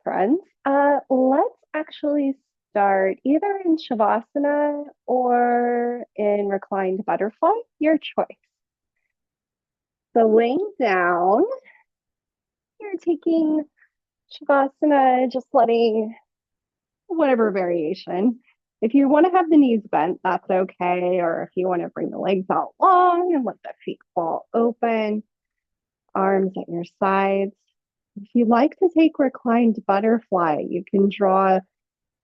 friends. Let's actually start either in Shavasana or in reclined butterfly, your choice. So laying down, you're taking Shavasana, just letting whatever variation. If you want to have the knees bent, that's okay. Or if you want to bring the legs out long and let the feet fall open, arms at your sides. If you like to take reclined butterfly, you can draw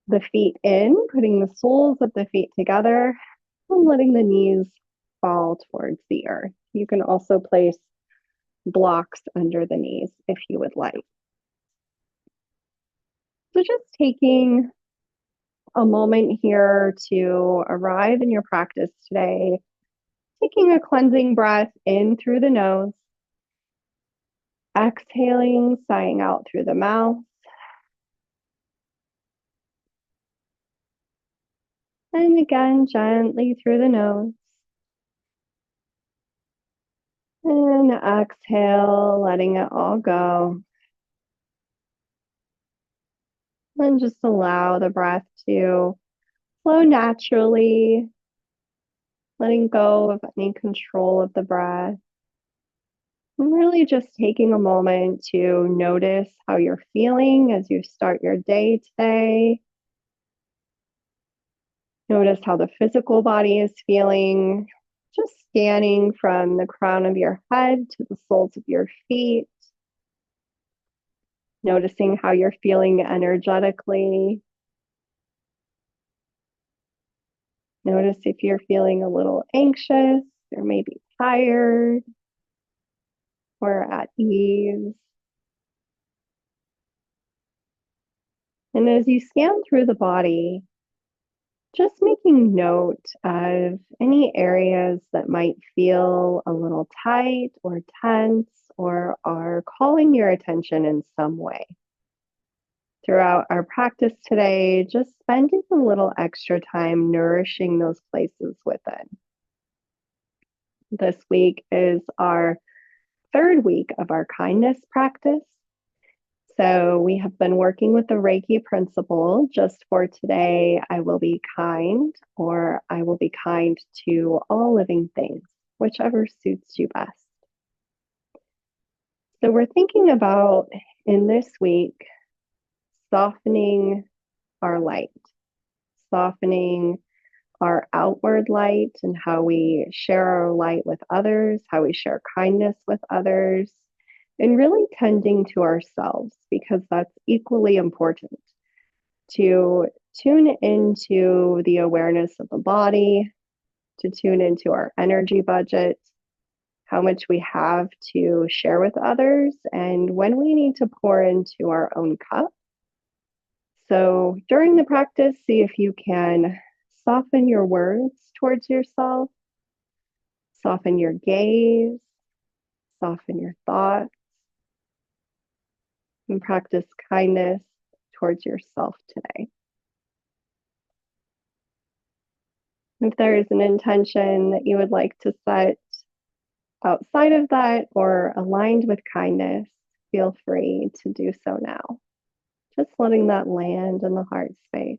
the feet in, putting the soles of the feet together and letting the knees fall towards the earth. You can also place blocks under the knees if you would like. So just taking a moment here to arrive in your practice today, taking a cleansing breath in through the nose, exhaling, sighing out through the mouth. And again, gently through the nose. And exhale, letting it all go. And just allow the breath to flow naturally, letting go of any control of the breath. And really just taking a moment to notice how you're feeling as you start your day today. Notice how the physical body is feeling, just scanning from the crown of your head to the soles of your feet. Noticing how you're feeling energetically. Notice if you're feeling a little anxious or maybe tired or at ease. And as you scan through the body, just making note of any areas that might feel a little tight or tense or are calling your attention in some way. Throughout our practice today, just spending a little extra time nourishing those places within. This week is our third week of our kindness practice. So we have been working with the Reiki principle. Just for today, I will be kind, or I will be kind to all living things, whichever suits you best. So we're thinking about, in this week, softening our light, softening our outward light and how we share our light with others, how we share kindness with others, and really tending to ourselves, because that's equally important. To tune into the awareness of the body, to tune into our energy budget, how much we have to share with others, and when we need to pour into our own cup. So during the practice, see if you can soften your words towards yourself, soften your gaze, soften your thoughts, and practice kindness towards yourself today. If there is an intention that you would like to set outside of that or aligned with kindness, feel free to do so now. Just letting that land in the heart space.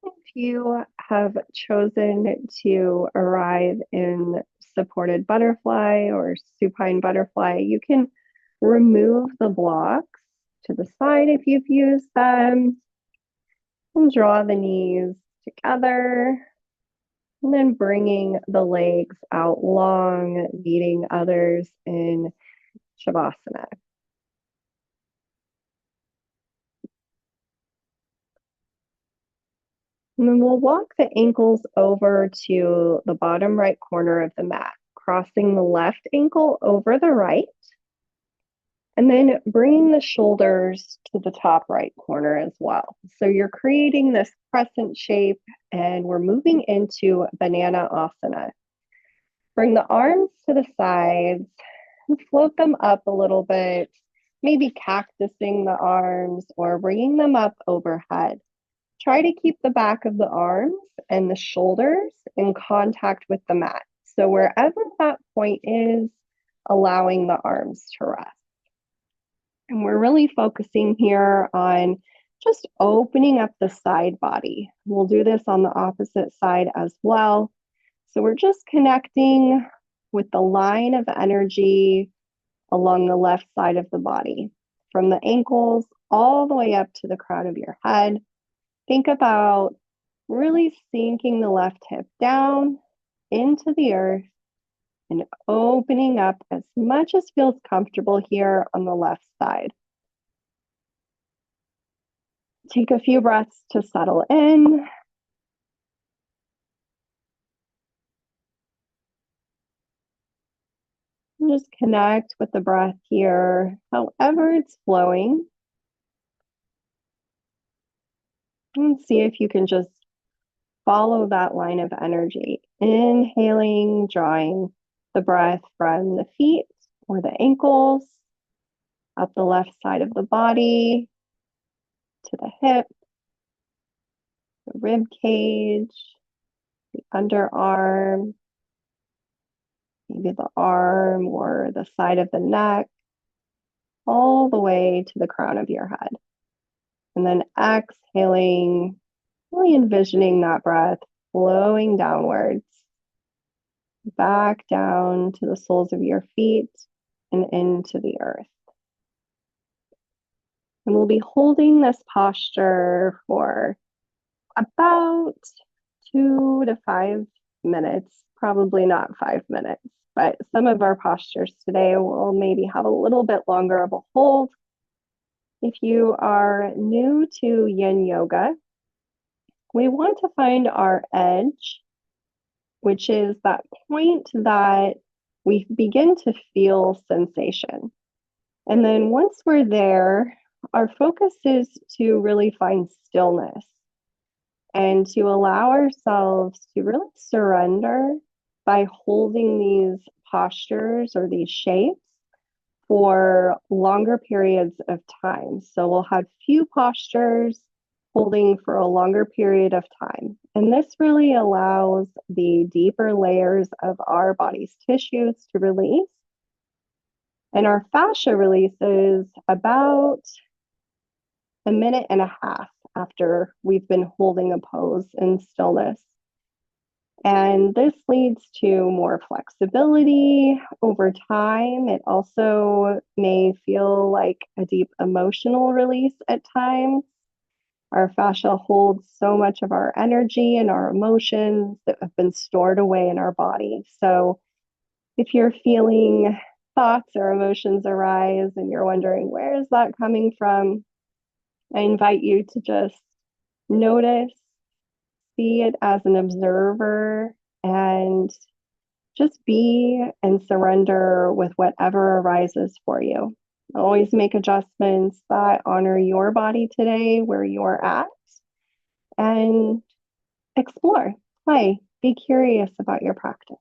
If you have chosen to arrive in supported butterfly or supine butterfly, you can remove the blocks to the side if you've used them and draw the knees together. And then bringing the legs out long, meeting others in Shavasana. And then we'll walk the ankles over to the bottom right corner of the mat, crossing the left ankle over the right, and then bringing the shoulders to the top right corner as well. So you're creating this crescent shape, and we're moving into Banana Asana. Bring the arms to the sides and float them up a little bit, maybe cactusing the arms or bringing them up overhead. Try to keep the back of the arms and the shoulders in contact with the mat. So wherever that point is, allowing the arms to rest. And we're really focusing here on just opening up the side body. We'll do this on the opposite side as well. So we're just connecting with the line of energy along the left side of the body, from the ankles all the way up to the crown of your head. Think about really sinking the left hip down into the earth and opening up as much as feels comfortable here on the left side. Take a few breaths to settle in. And just connect with the breath here, however it's flowing. And see if you can just follow that line of energy. Inhaling, drawing the breath from the feet or the ankles, up the left side of the body, to the hip, the rib cage, the underarm, maybe the arm or the side of the neck, all the way to the crown of your head. And then exhaling, really envisioning that breath flowing downwards, back down to the soles of your feet and into the earth. And we'll be holding this posture for about 2 to 5 minutes, probably not 5 minutes, but some of our postures today will maybe have a little bit longer of a hold. If you are new to yin yoga, we want to find our edge, which is that point that we begin to feel sensation. And then once we're there, our focus is to really find stillness and to allow ourselves to really surrender by holding these postures or these shapes for longer periods of time. So we'll have few postures holding for a longer period of time. And this really allows the deeper layers of our body's tissues to release. And our fascia releases about a minute and a half after we've been holding a pose in stillness. And this leads to more flexibility over time. It also may feel like a deep emotional release at times. Our fascia holds so much of our energy and our emotions that have been stored away in our body. So if you're feeling thoughts or emotions arise and you're wondering, where is that coming from? I invite you to just notice, see it as an observer, and just be and surrender with whatever arises for you. Always make adjustments that honor your body today, where you're at, and explore, play, be curious about your practice.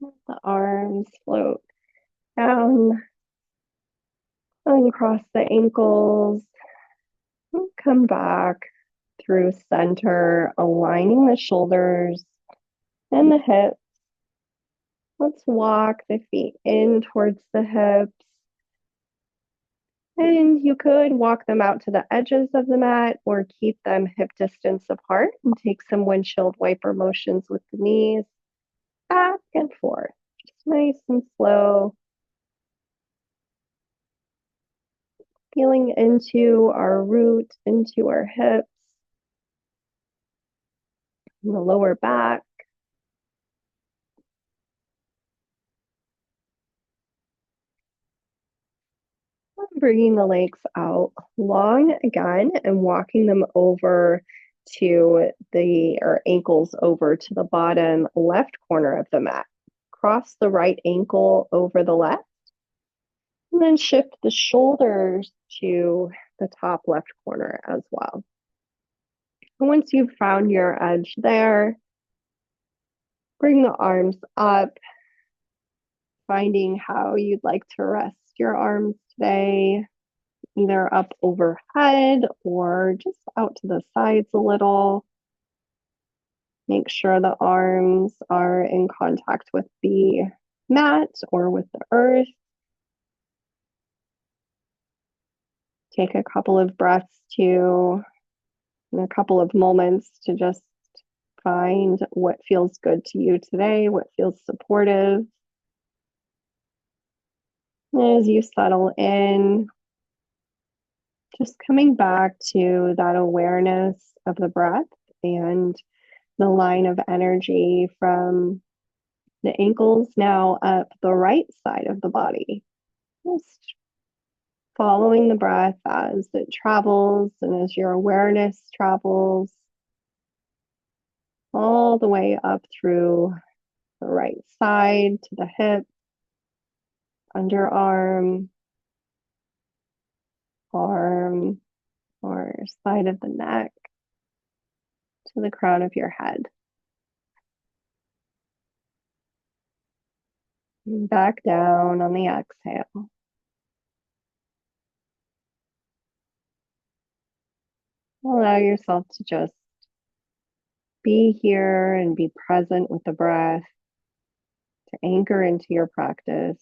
Let the arms float down and across the ankles. And come back through center, aligning the shoulders and the hips. Let's walk the feet in towards the hips. And you could walk them out to the edges of the mat or keep them hip distance apart and take some windshield wiper motions with the knees back and forth. Just nice and slow. Feeling into our root, into our hips, and the lower back. Bringing the legs out long again and walking them over to or ankles over to the bottom left corner of the mat. Cross the right ankle over the left, and then shift the shoulders to the top left corner as well. And once you've found your edge there, bring the arms up, finding how you'd like to rest your arms today, either up overhead or just out to the sides a little. Make sure the arms are in contact with the mat or with the earth. Take a couple of breaths and a couple of moments to just find what feels good to you today, what feels supportive. As you settle in, just coming back to that awareness of the breath and the line of energy from the ankles now up the right side of the body. Just following the breath as it travels and as your awareness travels all the way up through the right side to the hip, underarm, arm, or side of the neck to the crown of your head. And back down on the exhale. Allow yourself to just be here and be present with the breath, to anchor into your practice.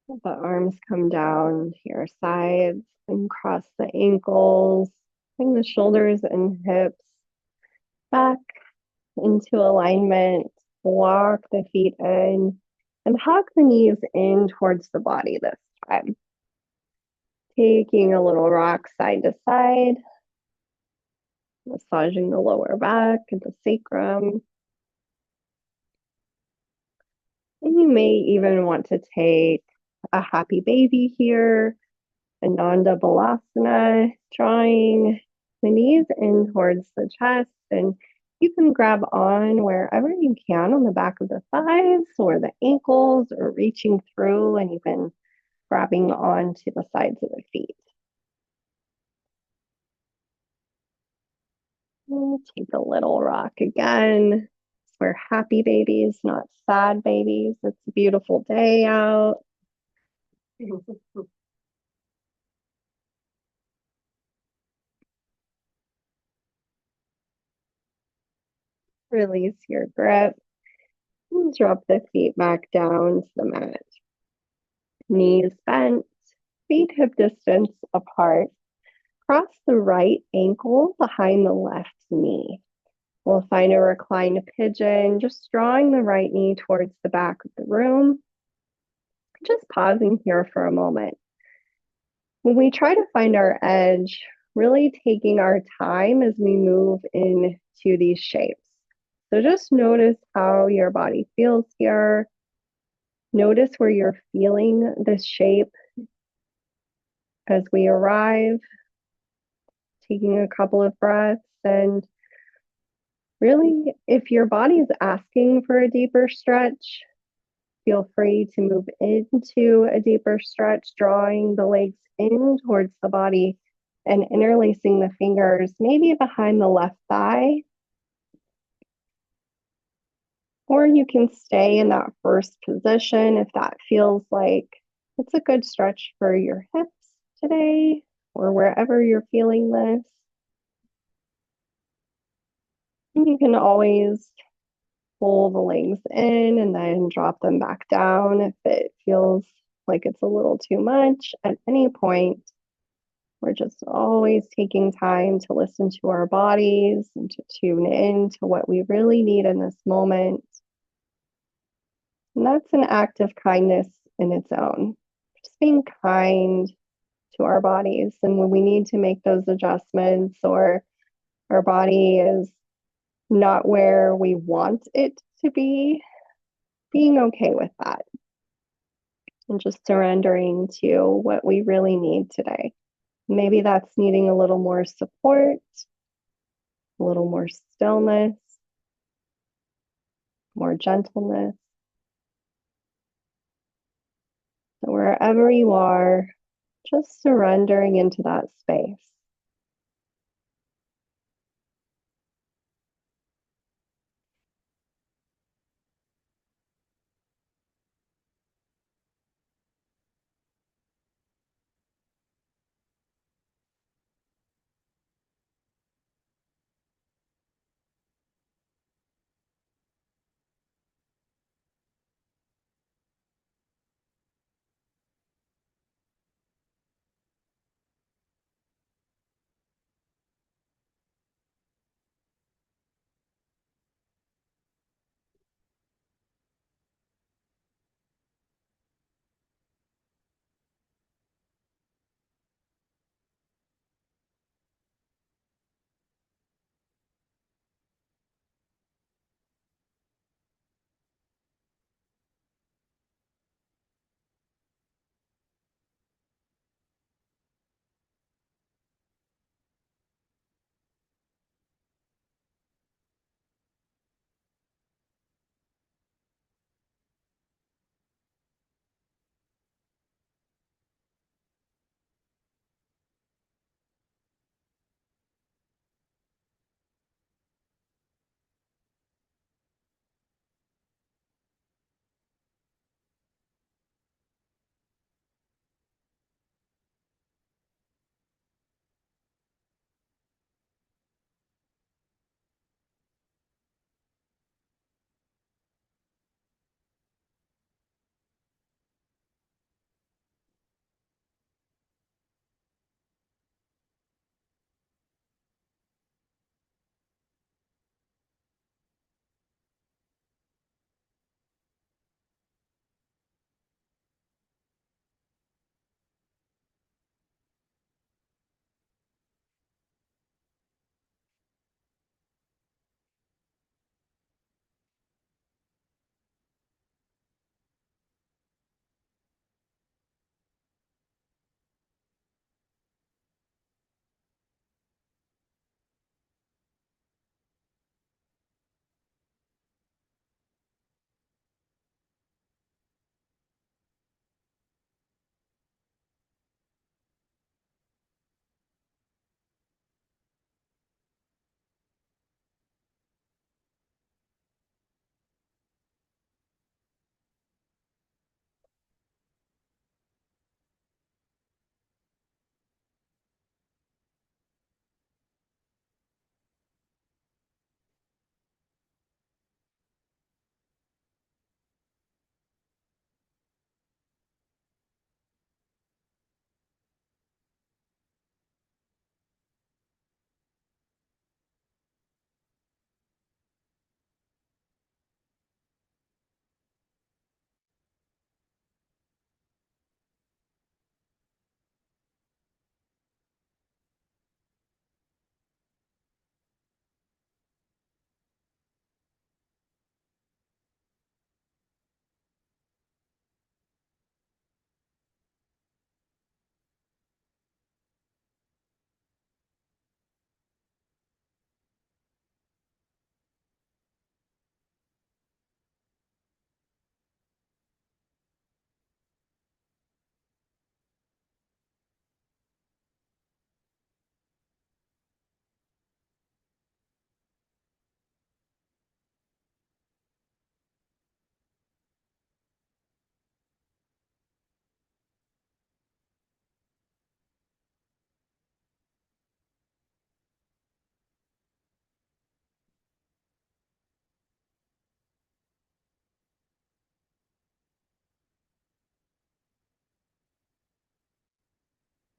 The arms come down to your sides and cross the ankles. Bring the shoulders and hips back into alignment. Walk the feet in and hug the knees in towards the body this time. Taking a little rock side to side, massaging the lower back and the sacrum. And you may even want to take a happy baby here, Ananda Balasana, drawing the knees in towards the chest. And you can grab on wherever you can on the back of the thighs or the ankles, or reaching through and even grabbing onto the sides of the feet. And take a little rock again. We're happy babies, not sad babies. It's a beautiful day out. Release your grip and drop the feet back down to the mat. Knees bent, feet hip distance apart. Cross the right ankle behind the left knee. We'll find a reclined pigeon, just drawing the right knee towards the back of the room. Just pausing here for a moment. When we try to find our edge, really taking our time as we move into these shapes. So just notice how your body feels here. Notice where you're feeling this shape as we arrive, taking a couple of breaths. And really, if your body is asking for a deeper stretch, feel free to move into a deeper stretch, drawing the legs in towards the body and interlacing the fingers, maybe behind the left thigh. Or you can stay in that first position if that feels like it's a good stretch for your hips today, or wherever you're feeling this. And you can always pull the legs in and then drop them back down if it feels like it's a little too much at any point. We're just always taking time to listen to our bodies and to tune in to what we really need in this moment. And that's an act of kindness in its own. Just being kind to our bodies. And when we need to make those adjustments, or our body is not where we want it to be, being okay with that. And just surrendering to what we really need today. Maybe that's needing a little more support, a little more stillness, more gentleness. So wherever you are, just surrendering into that space.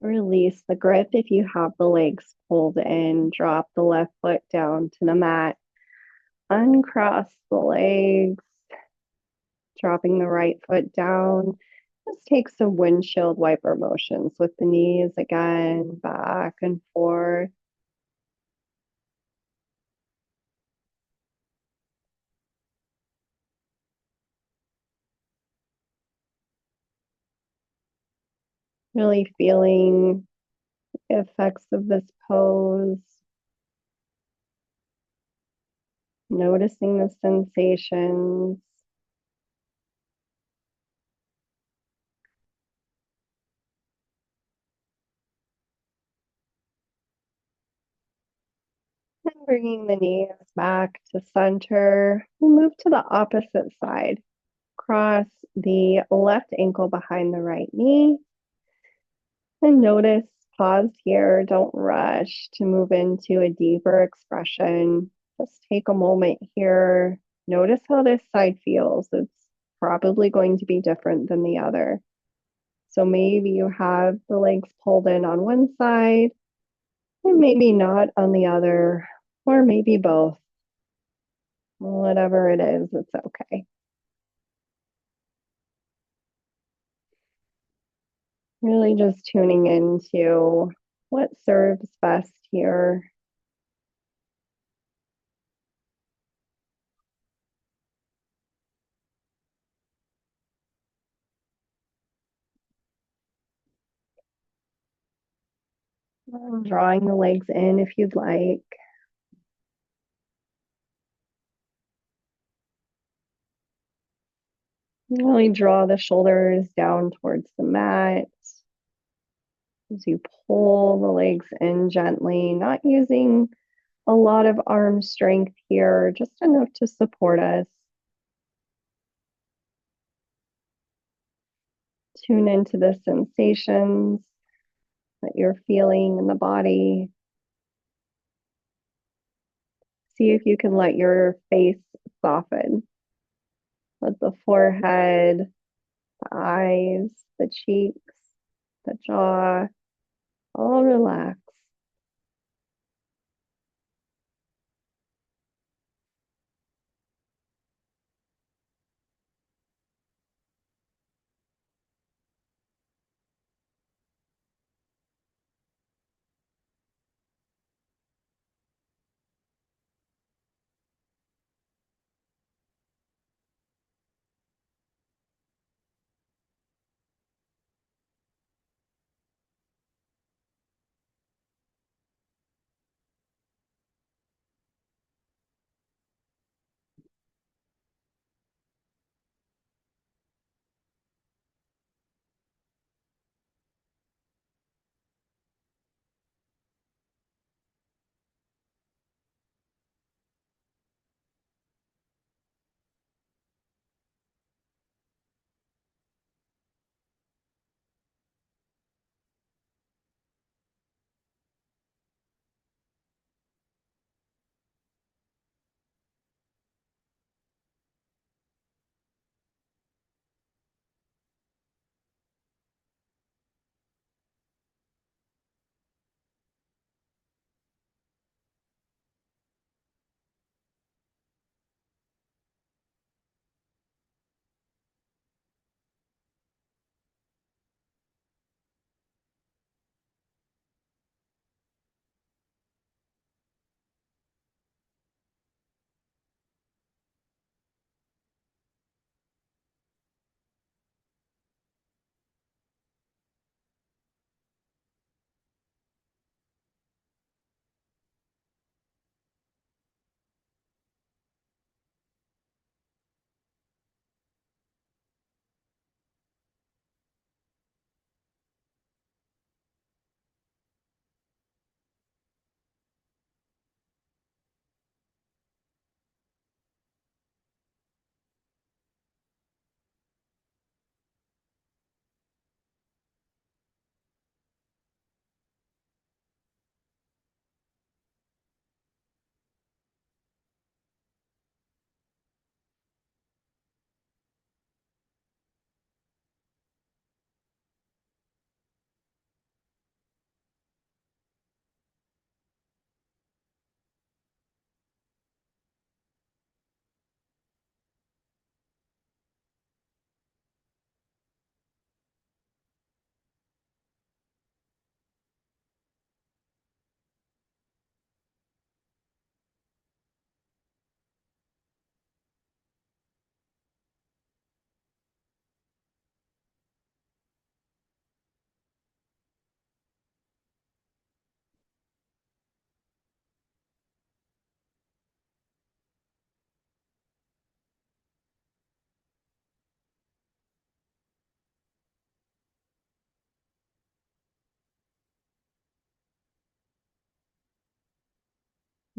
Release the grip if you have the legs pulled in. Drop the left foot down to the mat. Uncross the legs, dropping the right foot down. Just take some windshield wiper motions with the knees again, back and forth. Really feeling the effects of this pose. Noticing the sensations. And bringing the knees back to center. We'll move to the opposite side. Cross the left ankle behind the right knee. And notice, pause here. Don't rush to move into a deeper expression. Just take a moment here. Notice how this side feels. It's probably going to be different than the other. So maybe you have the legs pulled in on one side and maybe not on the other, or maybe both. Whatever it is, it's okay. Really just tuning into what serves best here. Drawing the legs in if you'd like. Really draw the shoulders down towards the mat as you pull the legs in gently, not using a lot of arm strength here, just enough to support us. Tune into the sensations that you're feeling in the body. See if you can let your face soften. Let the forehead, the eyes, the cheeks, the jaw all relax.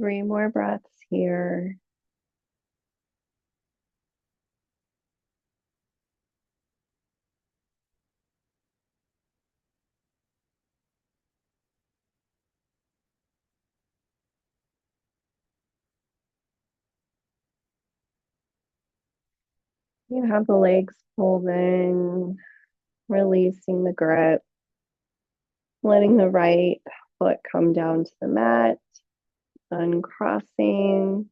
3 more breaths here. You have the legs pulled in, releasing the grip, letting the right foot come down to the mat, uncrossing.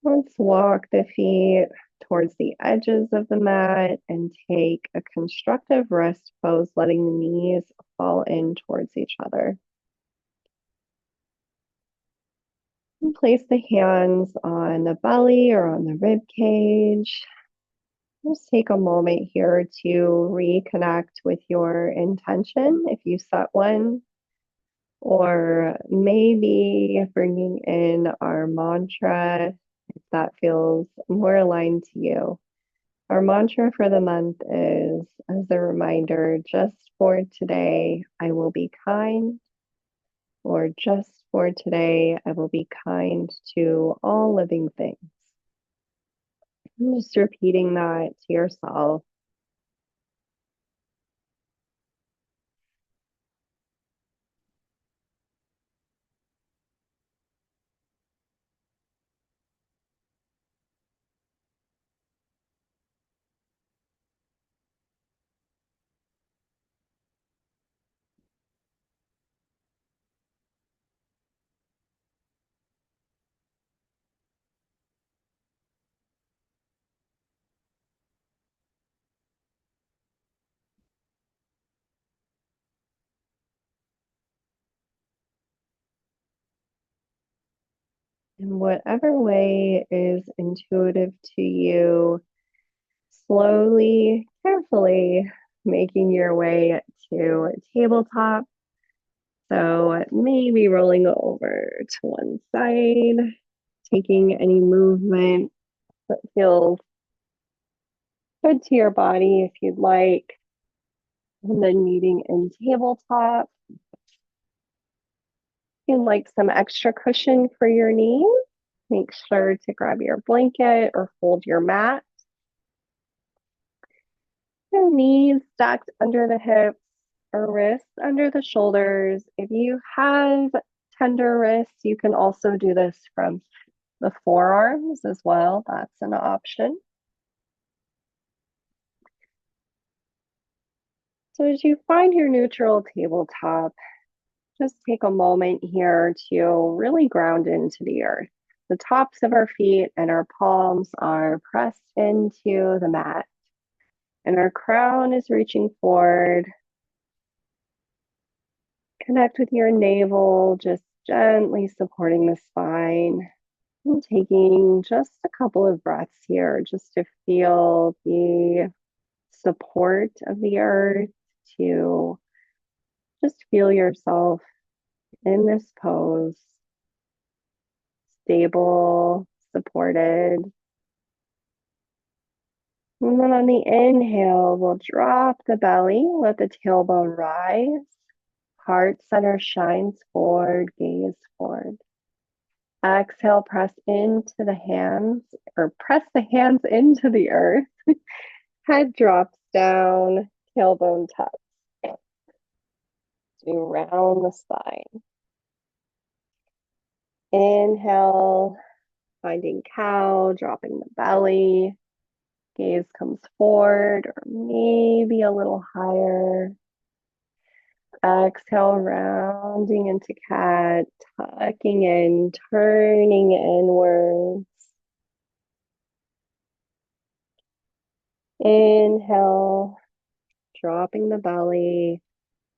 Let's walk the feet towards the edges of the mat and take a constructive rest pose, letting the knees fall in towards each other. And place the hands on the belly or on the rib cage. Just take a moment here to reconnect with your intention if you set one, or maybe bringing in our mantra if that feels more aligned to you. Our mantra for the month is, as a reminder, just for today, I will be kind, or just for today, I will be kind to all living things. Just repeating that to yourself. In whatever way is intuitive to you, slowly, carefully making your way to a tabletop. So maybe rolling over to one side, taking any movement that feels good to your body if you'd like, and then meeting in tabletop. If you'd like some extra cushion for your knees, make sure to grab your blanket or fold your mat. Your knees stacked under the hips or wrists under the shoulders. If you have tender wrists, you can also do this from the forearms as well. That's an option. So as you find your neutral tabletop, just take a moment here to really ground into the earth. The tops of our feet and our palms are pressed into the mat, and our crown is reaching forward. Connect with your navel, just gently supporting the spine. And taking just a couple of breaths here just to feel the support of the earth, to just feel yourself in this pose, stable, supported. And then on the inhale, we'll drop the belly, let the tailbone rise, heart center shines forward, gaze forward. Exhale, press into the hands, or press the hands into the earth. Head drops down, tailbone tucks. So you round the spine. Inhale, finding cow, dropping the belly. Gaze comes forward or maybe a little higher. Exhale, rounding into cat, tucking in, turning inwards. Inhale, dropping the belly,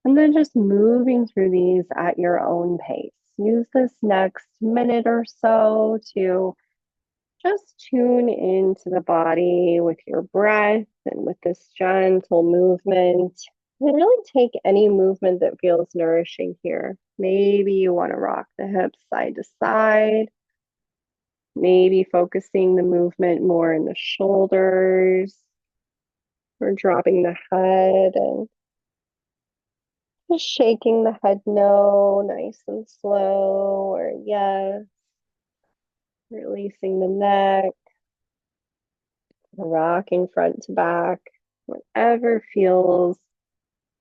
and then just moving through these at your own pace. Use this next minute or so to just tune into the body with your breath and with this gentle movement. And really take any movement that feels nourishing here. Maybe you want to rock the hips side to side. Maybe focusing the movement more in the shoulders, or dropping the head and Just shaking the head no, nice and slow, or yes, releasing the neck, rocking front to back, whatever feels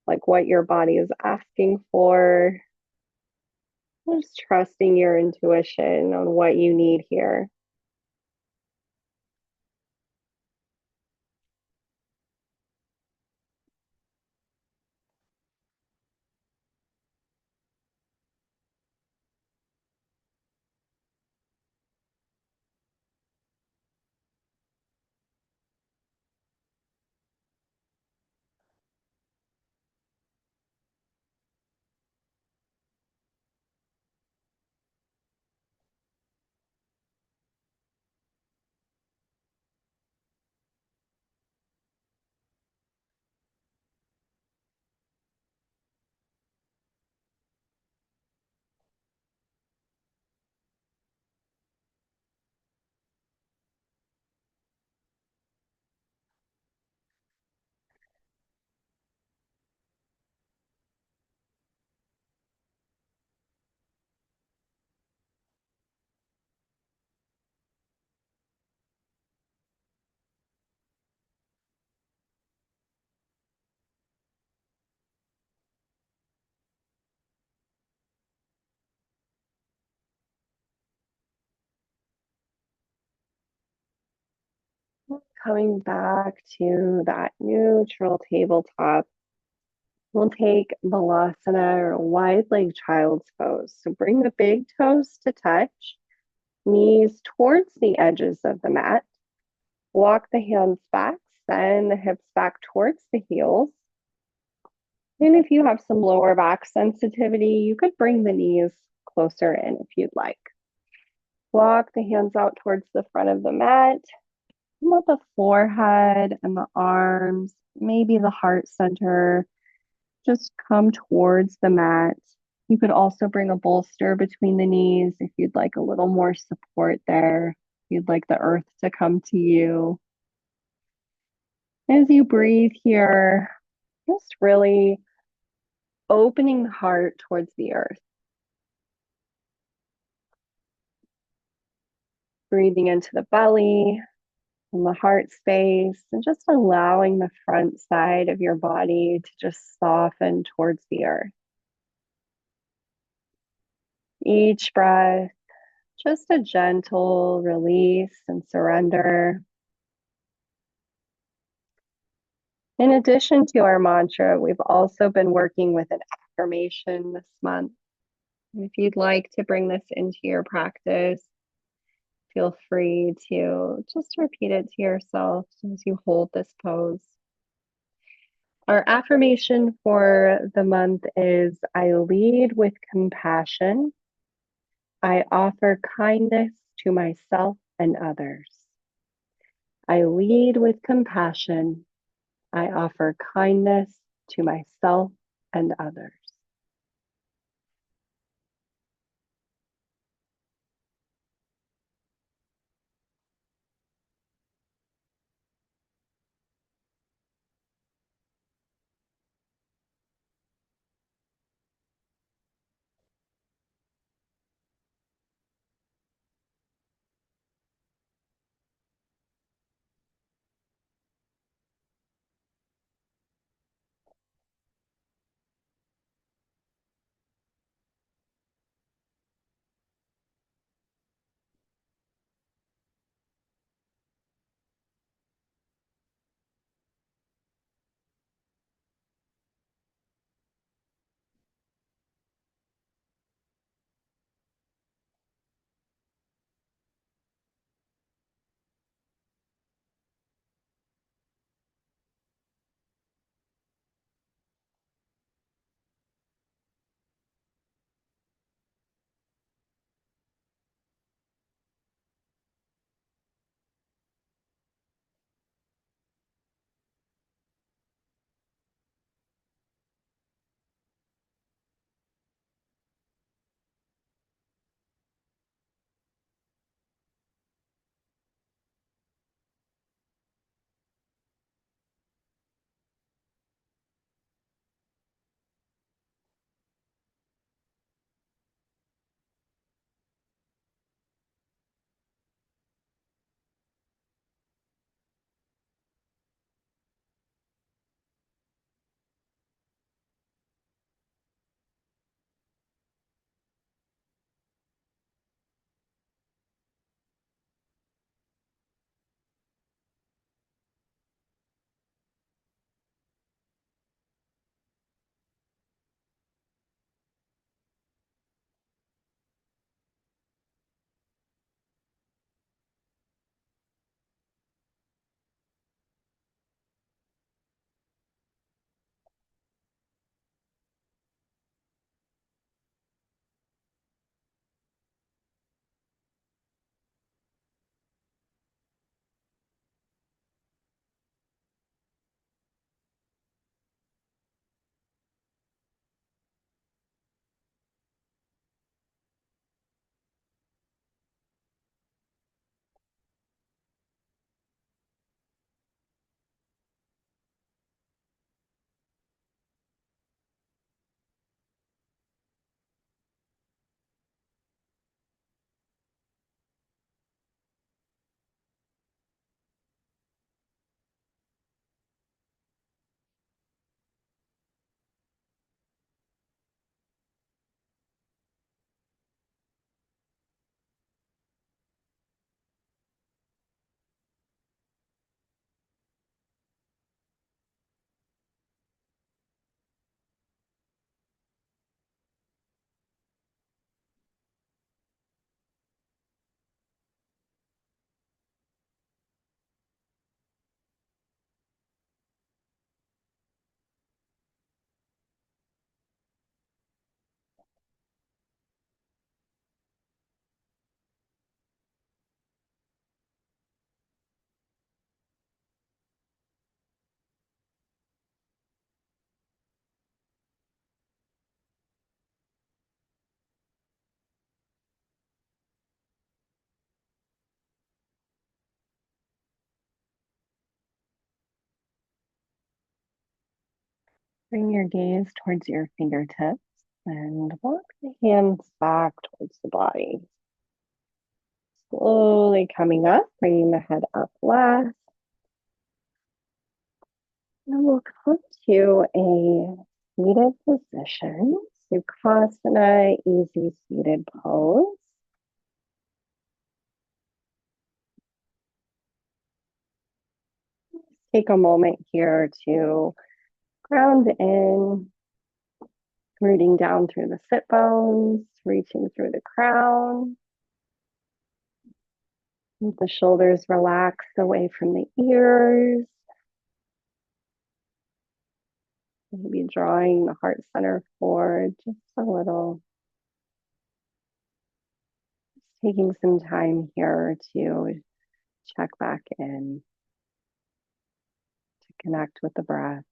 like what your body is asking for. Just trusting your intuition on what you need here. Coming back to that neutral tabletop, we'll take Balasana or wide leg child's pose. So bring the big toes to touch, knees towards the edges of the mat. Walk the hands back, send the hips back towards the heels. And if you have some lower back sensitivity, you could bring the knees closer in if you'd like. Walk the hands out towards the front of the mat. Let the forehead and the arms, maybe the heart center, just come towards the mat. You could also bring a bolster between the knees if you'd like a little more support there. If you'd like the earth to come to you. As you breathe here, just really opening the heart towards the earth. Breathing into the belly and the heart space, and just allowing the front side of your body to just soften towards the earth. Each breath, just a gentle release and surrender. In addition to our mantra, we've also been working with an affirmation this month. And if you'd like to bring this into your practice, feel free to just repeat it to yourself as you hold this pose. Our affirmation for the month is I lead with compassion. I offer kindness to myself and others. I lead with compassion. I offer kindness to myself and others. Bring your gaze towards your fingertips and walk the hands back towards the body. Slowly coming up, bringing the head up last. And we'll come to a seated position, Sukhasana, easy seated pose. Take a moment here to ground in, rooting down through the sit bones, reaching through the crown. Let the shoulders relax away from the ears. Maybe drawing the heart center forward just a little. Taking some time here to check back in, to connect with the breath.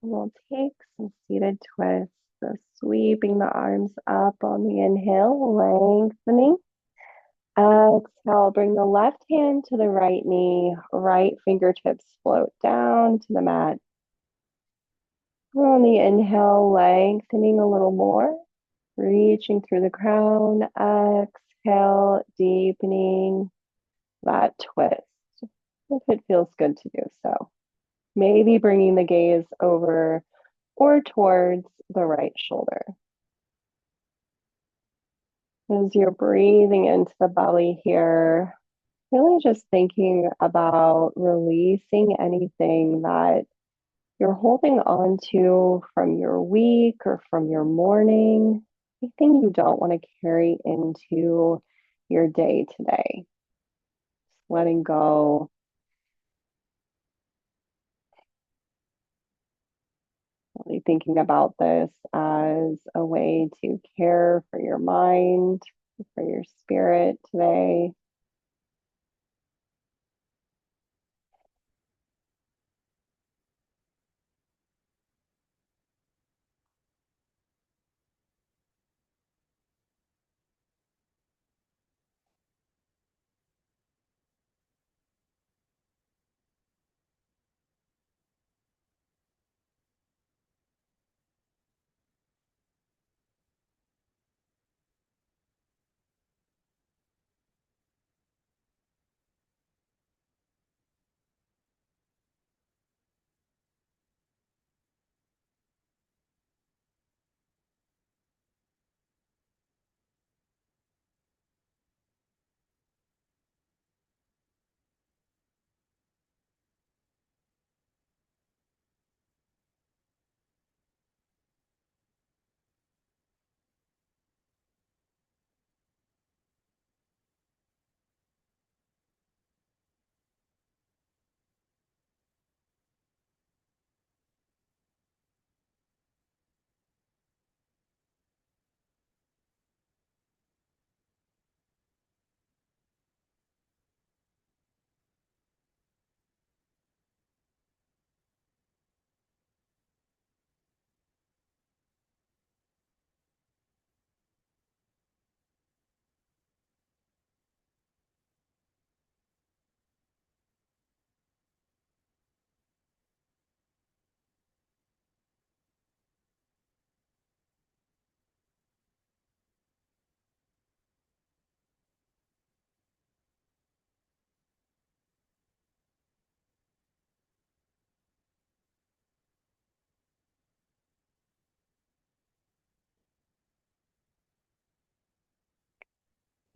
We'll take some seated twists, so sweeping the arms up on the inhale, lengthening. Exhale, bring the left hand to the right knee, right fingertips float down to the mat. On the inhale, lengthening a little more, reaching through the crown. Exhale, deepening that twist, if it feels good to do so. Maybe bringing the gaze over or towards the right shoulder. As you're breathing into the belly here, really just thinking about releasing anything that you're holding on to from your week or from your morning, anything you don't want to carry into your day today. Just letting go. Really thinking about this as a way to care for your mind, for your spirit today.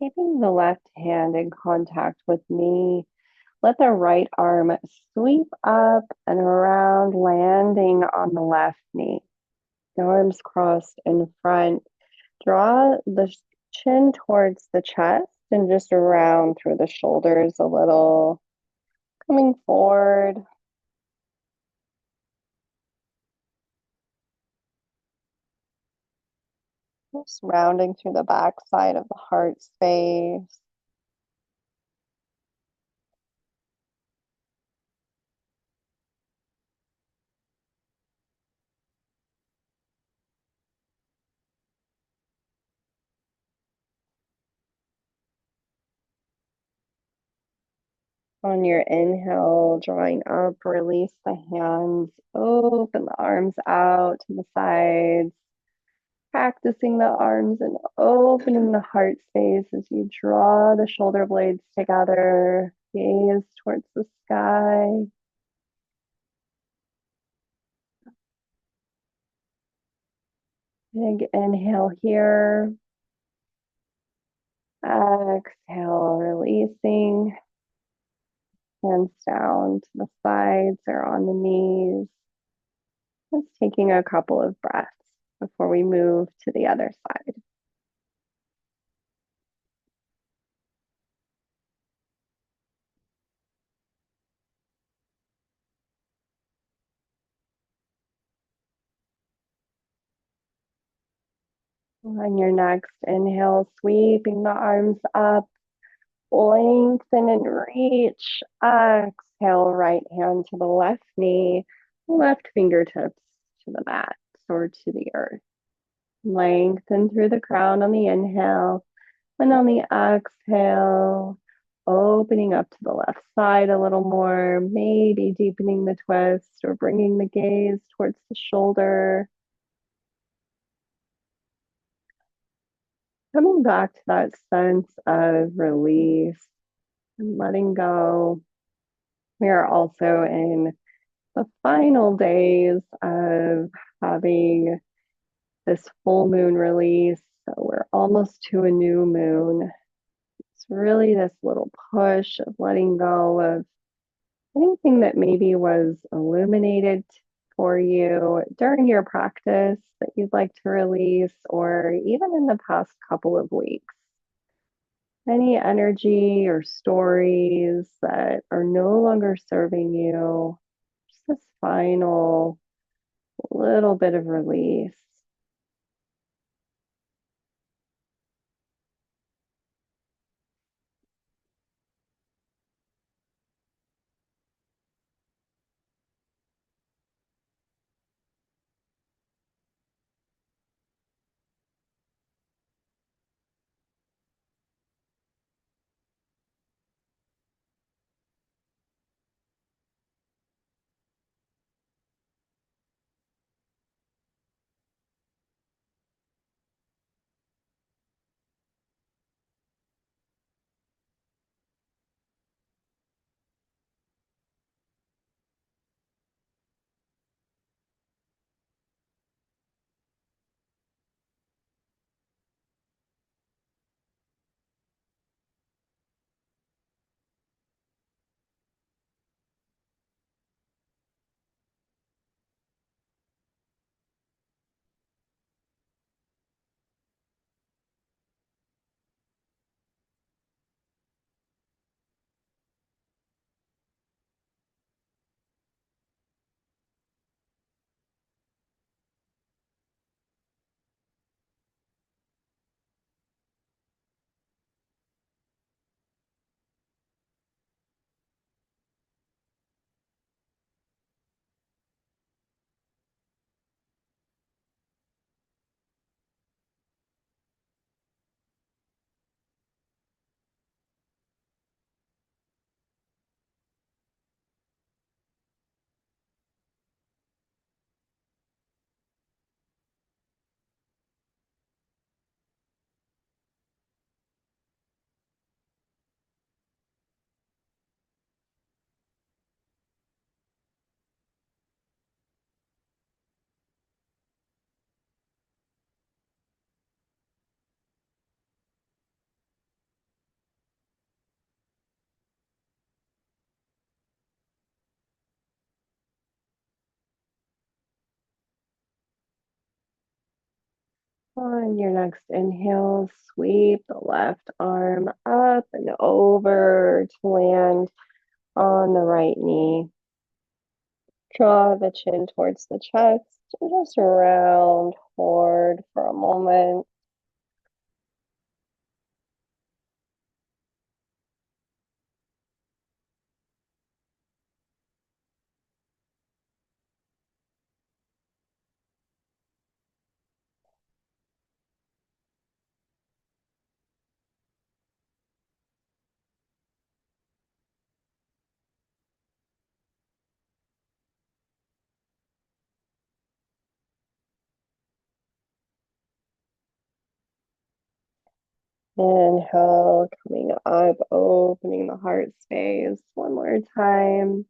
Keeping the left hand in contact with knee, let the right arm sweep up and around, landing on the left knee. The arms crossed in front. Draw the chin towards the chest and just around through the shoulders a little. Coming forward, just rounding through the back side of the heart space. On your inhale, drawing up, release the hands, open the arms out to the sides, practicing the arms and opening the heart space as you draw the shoulder blades together, gaze towards the sky. Big inhale here. Exhale, releasing. Hands down to the sides or on the knees. Just taking a couple of breaths before we move to the other side. On your next inhale, sweeping the arms up, lengthen and reach. Exhale, right hand to the left knee, left fingertips to the mat or to the earth. Lengthen through the crown on the inhale, and on the exhale, opening up to the left side a little more, maybe deepening the twist or bringing the gaze towards the shoulder. Coming back to that sense of release and letting go. We are also in the final days of having this full moon release. So we're almost to a new moon. It's really this little push of letting go of anything that maybe was illuminated for you during your practice that you'd like to release, or even in the past couple of weeks. Any energy or stories that are no longer serving you, just this final little bit of release. On your next inhale, sweep the left arm up and over to land On the right knee, draw the chin towards the chest and just round forward for a moment. Inhale, coming up, opening the heart space one more time.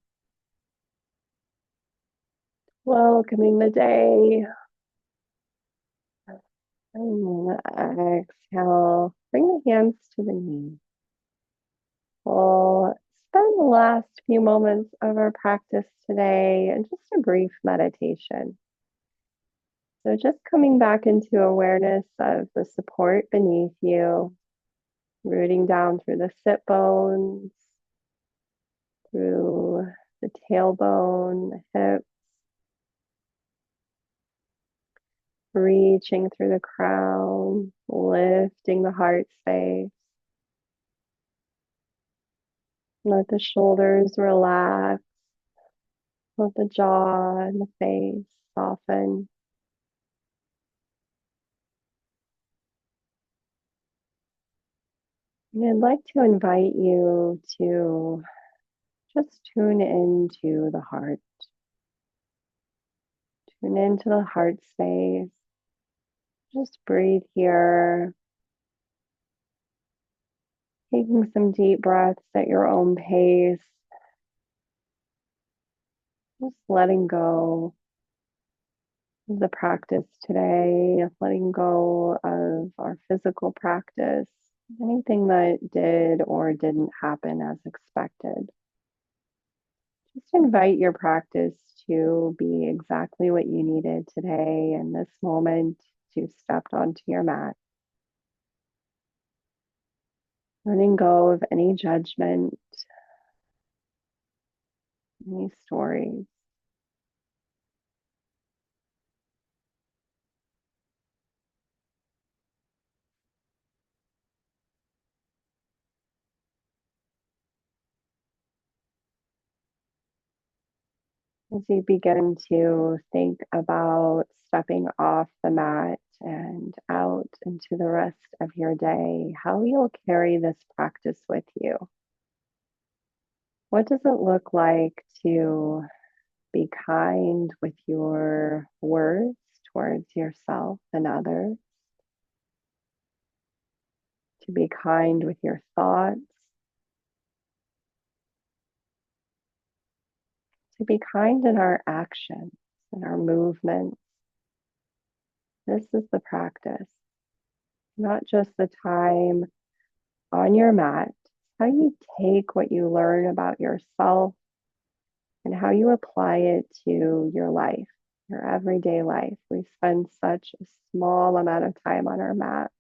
Welcoming the day. And exhale, bring the hands to the knees. We'll spend the last few moments of our practice today in just a brief meditation. So just coming back into awareness of the support beneath you, rooting down through the sit bones, through the tailbone, the hips, reaching through the crown, lifting the heart space. Let the shoulders relax. Let the jaw and the face soften. And I'd like to invite you to just tune into the heart. Tune into the heart space. Just breathe here, taking some deep breaths at your own pace. Just letting go of the practice today, letting go of our physical practice, anything that did or didn't happen as expected. Just invite your practice to be exactly what you needed today in this moment to step onto your mat. Letting go of any judgment, any stories. As you begin to think about stepping off the mat and out into the rest of your day, how you'll carry this practice with you. What does it look like to be kind with your words towards yourself and others? To be kind with your thoughts? To be kind in our actions and our movements? This is the practice, not just the time on your mat. How you take what you learn about yourself and how you apply it to your life, your everyday life. We spend such a small amount of time on our mats.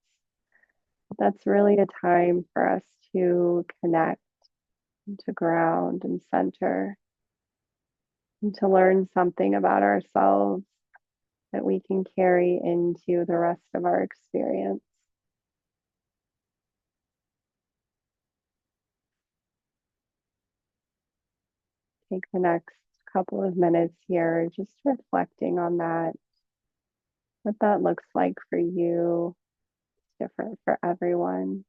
That's really a time for us to connect and to ground and center and to learn something about ourselves that we can carry into the rest of our experience. Take the next couple of minutes here just reflecting on that, what that looks like for you. It's different for everyone.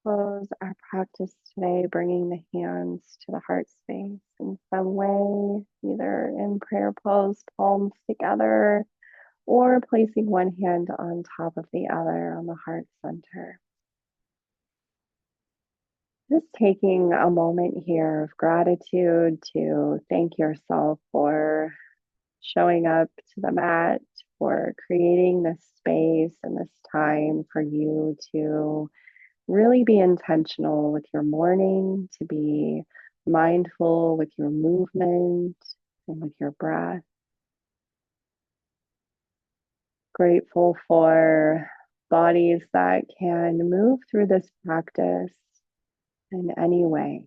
close our practice today, bringing the hands to the heart space in some way, either in prayer pose, palms together, or placing one hand on top of the other on the heart center. Just taking a moment here of gratitude to thank yourself for showing up to the mat, for creating this space and this time for you to really be intentional with your morning, to be mindful with your movement and with your breath. Grateful for bodies that can move through this practice in any way.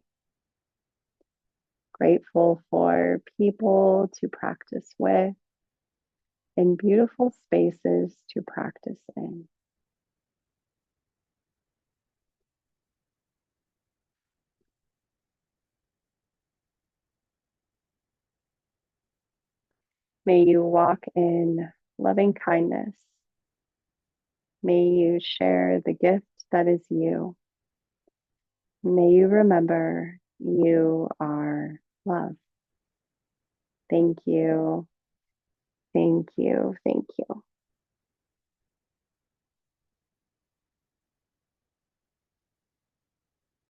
Grateful for people to practice with and beautiful spaces to practice in. May you walk in loving kindness. May you share the gift that is you. May you remember you are love. Thank you. Thank you. Thank you.